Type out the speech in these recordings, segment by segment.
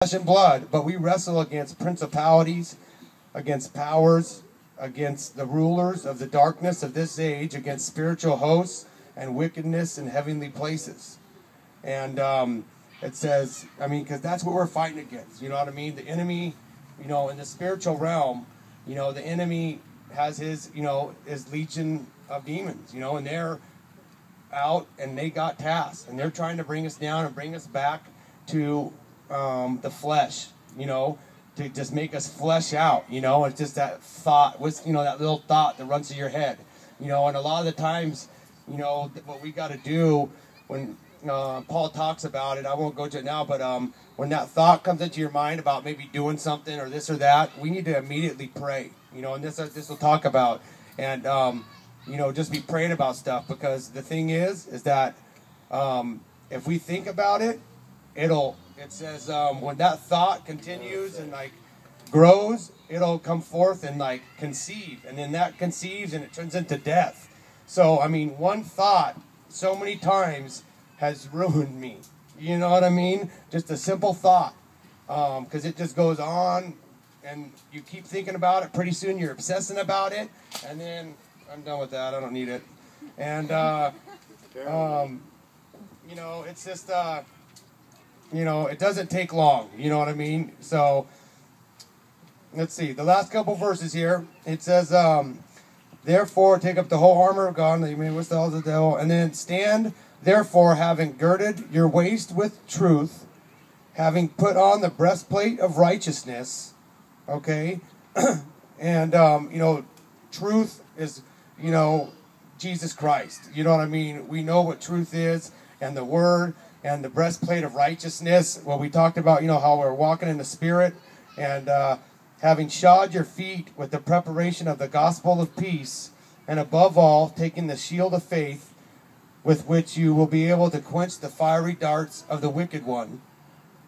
flesh and blood, but we wrestle against principalities, against powers, against the rulers of the darkness of this age, against spiritual hosts and wickedness in heavenly places. And it says, I mean, because that's what we're fighting against. You know what I mean? The enemy, you know, in the spiritual realm, you know, the enemy has his, you know, his legion of demons, you know, and they're out and they got tasks and they're trying to bring us down and bring us back to the flesh, you know, to just make us flesh out, you know. It's just that thought, you know, that little thought that runs through your head, you know. And a lot of the times, you know, what we got to do when Paul talks about it, I won't go to it now, but when that thought comes into your mind about maybe doing something or this or that, we need to immediately pray, you know. And this will talk about, and you know, just be praying about stuff, because the thing is that if we think about it, it says when that thought continues and like grows, it'll come forth and like conceive, and then that conceives and it turns into death. So I mean, one thought so many times has ruined me. You know what I mean? Just a simple thought, because it just goes on, and you keep thinking about it. Pretty soon you're obsessing about it, and then I'm done with that. I don't need it. And you know, it's just you know, it doesn't take long. You know what I mean? So let's see the last couple verses here. It says, therefore take up the whole armor of God, that you may withstand the devil, and then stand therefore, having girded your waist with truth, having put on the breastplate of righteousness. Okay. And you know, truth is, you know, Jesus Christ. You know what I mean? We know what truth is, and the word, and the breastplate of righteousness. Well, we talked about, you know, how we're walking in the Spirit, and having shod your feet with the preparation of the gospel of peace, and above all, taking the shield of faith, with which you will be able to quench the fiery darts of the wicked one,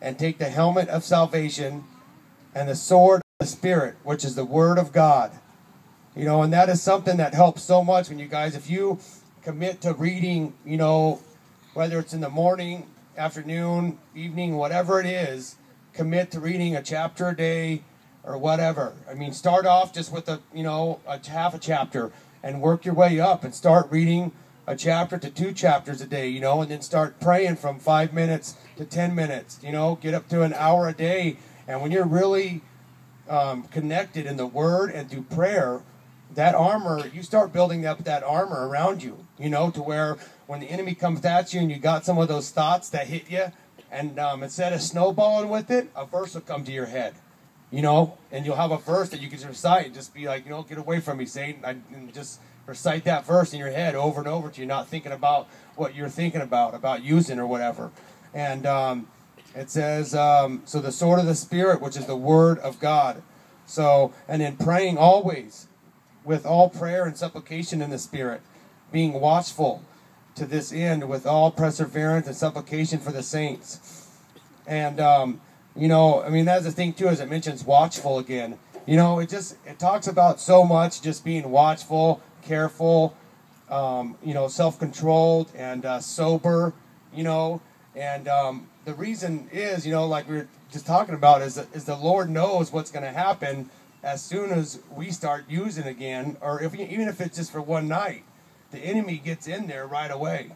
and take the helmet of salvation and the sword of the Spirit, which is the word of God. You know, and that is something that helps so much when you guys, if you commit to reading, you know, whether it's in the morning, afternoon, evening, whatever it is, commit to reading a chapter a day or whatever. I mean, start off just with you know, half a chapter, and work your way up and start reading a chapter to 2 chapters a day, you know, and then start praying from 5 minutes to 10 minutes, you know, get up to an hour a day. And when you're really connected in the Word and through prayer, that armor, you start building up that armor around you, you know, to where when the enemy comes at you and you got some of those thoughts that hit you, and instead of snowballing with it, a verse will come to your head, you know, and you'll have a verse that you can recite and just be like, you know, get away from me, Satan, and just recite that verse in your head over and over till you're not thinking about what you're thinking about using or whatever. And it says, so the sword of the Spirit, which is the word of God. So, and then praying always with all prayer and supplication in the Spirit, being watchful to this end with all perseverance and supplication for the saints. And, you know, I mean, that's the thing too, as it mentions watchful again. You know, it talks about so much, just being watchful, careful, you know, self-controlled and sober, you know. And the reason is, you know, like we were just talking about, is the Lord knows what's going to happen as soon as we start using again, or even if it's just for one night. The enemy gets in there right away.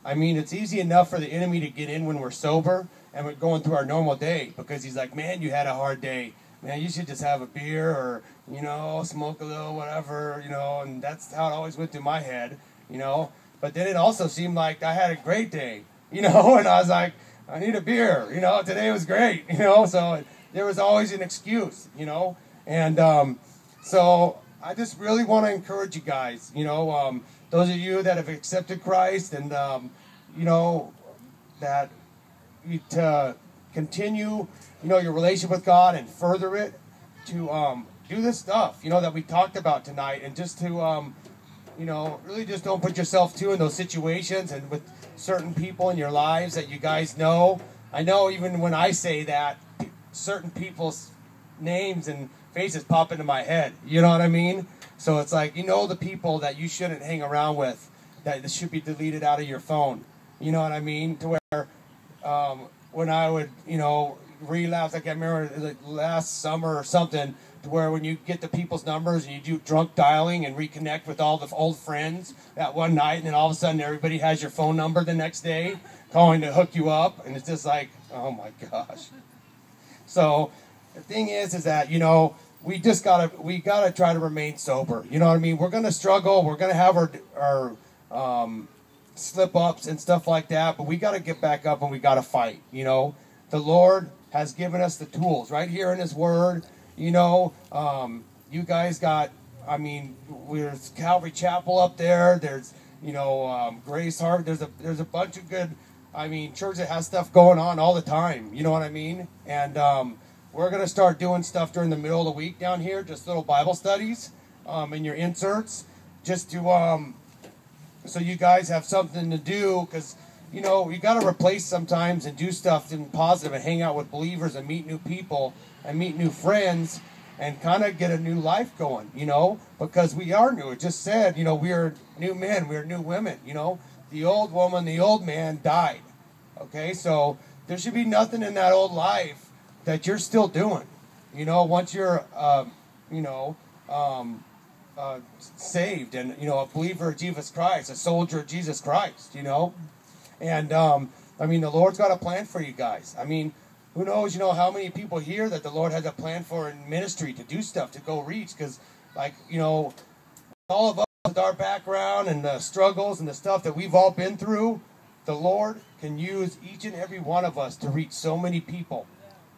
I mean, it's easy enough for the enemy to get in when we're sober and we're going through our normal day, because he's like, man, you had a hard day. Man, you should just have a beer, or, you know, smoke a little, whatever, you know, and that's how it always went through my head, you know. But then it also seemed like I had a great day, you know, and I was like, I need a beer, you know, today was great, you know, so there was always an excuse, you know. And so I just really want to encourage you guys, you know, those of you that have accepted Christ, and, you know, that you to continue, you know, your relationship with God and further it, to do this stuff, you know, that we talked about tonight, and just to, you know, really just don't put yourself too in those situations and with certain people in your lives that you guys know. I know even when I say that, certain people's names and faces pop into my head, you know what I mean? So it's like, you know, the people that you shouldn't hang around with, that should be deleted out of your phone, you know what I mean? To where when I would, you know, relapse. Like I remember like last summer or something, to where when you get the people's numbers and you do drunk dialing and reconnect with all the old friends that one night, and then all of a sudden everybody has your phone number the next day, calling to hook you up, and it's just like, oh my gosh. So the thing is that, you know, we gotta try to remain sober. You know what I mean? We're gonna struggle. We're gonna have our slip ups and stuff like that, but we gotta get back up and we gotta fight. You know, the Lord has given us the tools right here in His Word. You know, you guys got. I mean, there's Calvary Chapel up there. There's, you know, Grace Heart. There's a bunch of good. I mean, church that has stuff going on all the time. You know what I mean? And we're going to start doing stuff during the middle of the week down here, just little Bible studies in your inserts, just to so you guys have something to do, because, you know, you got to replace sometimes and do stuff in positive and hang out with believers and meet new people and meet new friends and kind of get a new life going, you know, because we are new. It just said, you know, we are new men, we are new women, you know. The old woman, the old man died, okay? So there should be nothing in that old life that you're still doing, you know, once you're, you know, saved and, you know, a believer of Jesus Christ, a soldier of Jesus Christ, you know. And, I mean, the Lord's got a plan for you guys. I mean, who knows, you know, how many people here that the Lord has a plan for in ministry to do stuff, to go reach, because, like, you know, all of us with our background and the struggles and the stuff that we've all been through, the Lord can use each and every one of us to reach so many people,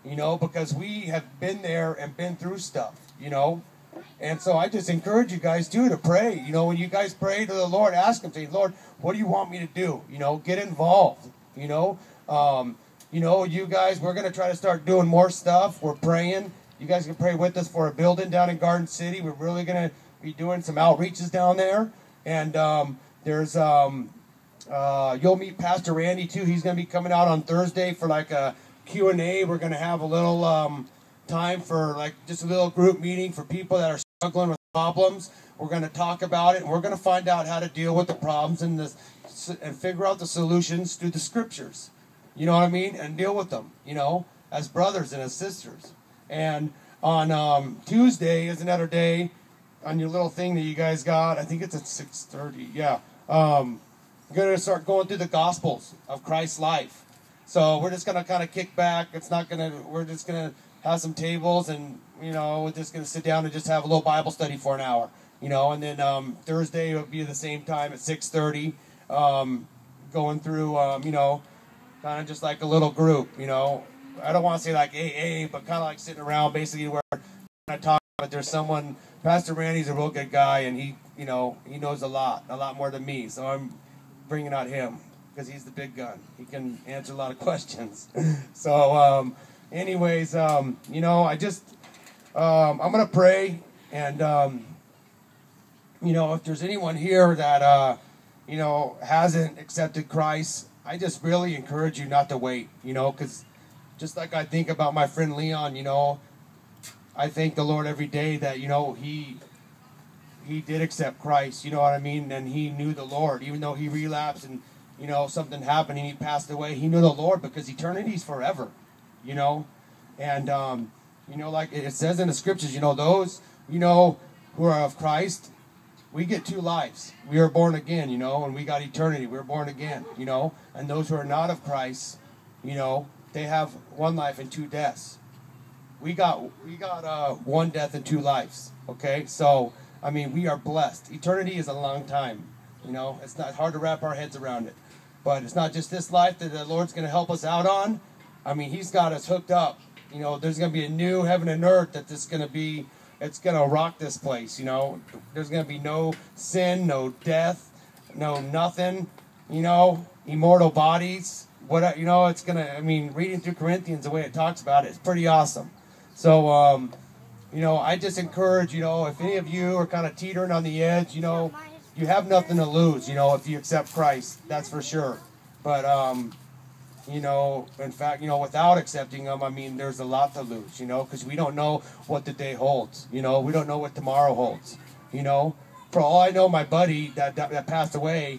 you know, because we have been there and been through stuff, you know. And so I just encourage you guys, too, to pray. You know, when you guys pray to the Lord, ask Him, say, Lord, what do you want me to do? You know, get involved, you know. You know, you guys, we're going to try to start doing more stuff. We're praying. You guys can pray with us for a building down in Garden City. We're really going to be doing some outreaches down there. And there's, you'll meet Pastor Randy, too. He's going to be coming out on Thursday for like a Q&A. We're going to have a little time for like just a little group meeting for people that are struggling with problems. We're going to talk about it, and we're going to find out how to deal with the problems and figure out the solutions through the scriptures. You know what I mean? And deal with them, you know, as brothers and as sisters. And on Tuesday is another day on your little thing that you guys got. I think it's at 6:30. Yeah. We're going to start going through the Gospels of Christ's life. So we're just going to kind of kick back. We're just going to have some tables, and, you know, we're just going to sit down and just have a little Bible study for an hour, you know. And then Thursday will be the same time at 6:30, going through, you know, kind of just like a little group, you know. I don't want to say like AA, but kind of like sitting around basically where I talk, but there's someone, Pastor Randy's a real good guy, and he, you know, he knows a lot more than me. So I'm bringing out him because he's the big gun. He can answer a lot of questions. So, anyways, you know, I just, I'm going to pray, and, you know, if there's anyone here that, you know, hasn't accepted Christ, I just really encourage you not to wait, you know, because just like I think about my friend Leon, you know, I thank the Lord every day that, you know, he did accept Christ, you know what I mean, and he knew the Lord, even though he relapsed and, you know, something happened and he passed away, he knew the Lord, because eternity's forever, you know. And, you know, like it says in the scriptures, you know, those, you know, who are of Christ, we get two lives. We are born again, you know, and we got eternity. We're born again, you know. And those who are not of Christ, you know, they have one life and two deaths. We got one death and two lives, okay? So, I mean, we are blessed. Eternity is a long time, you know. It's not hard to wrap our heads around it. But it's not just this life that the Lord's going to help us out on. I mean, He's got us hooked up. You know, there's going to be a new heaven and earth that this is going to be. It's going to rock this place, you know. There's going to be no sin, no death, no nothing, you know, immortal bodies. What, you know, it's going to, I mean, reading through Corinthians, the way it talks about it, it's pretty awesome. So, you know, I just encourage, you know, if any of you are kind of teetering on the edge, you know, you have nothing to lose, you know, if you accept Christ, that's for sure. But, you know, in fact, you know, without accepting Him, I mean, there's a lot to lose, you know, because we don't know what the day holds, you know, we don't know what tomorrow holds, you know. For all I know, my buddy that passed away,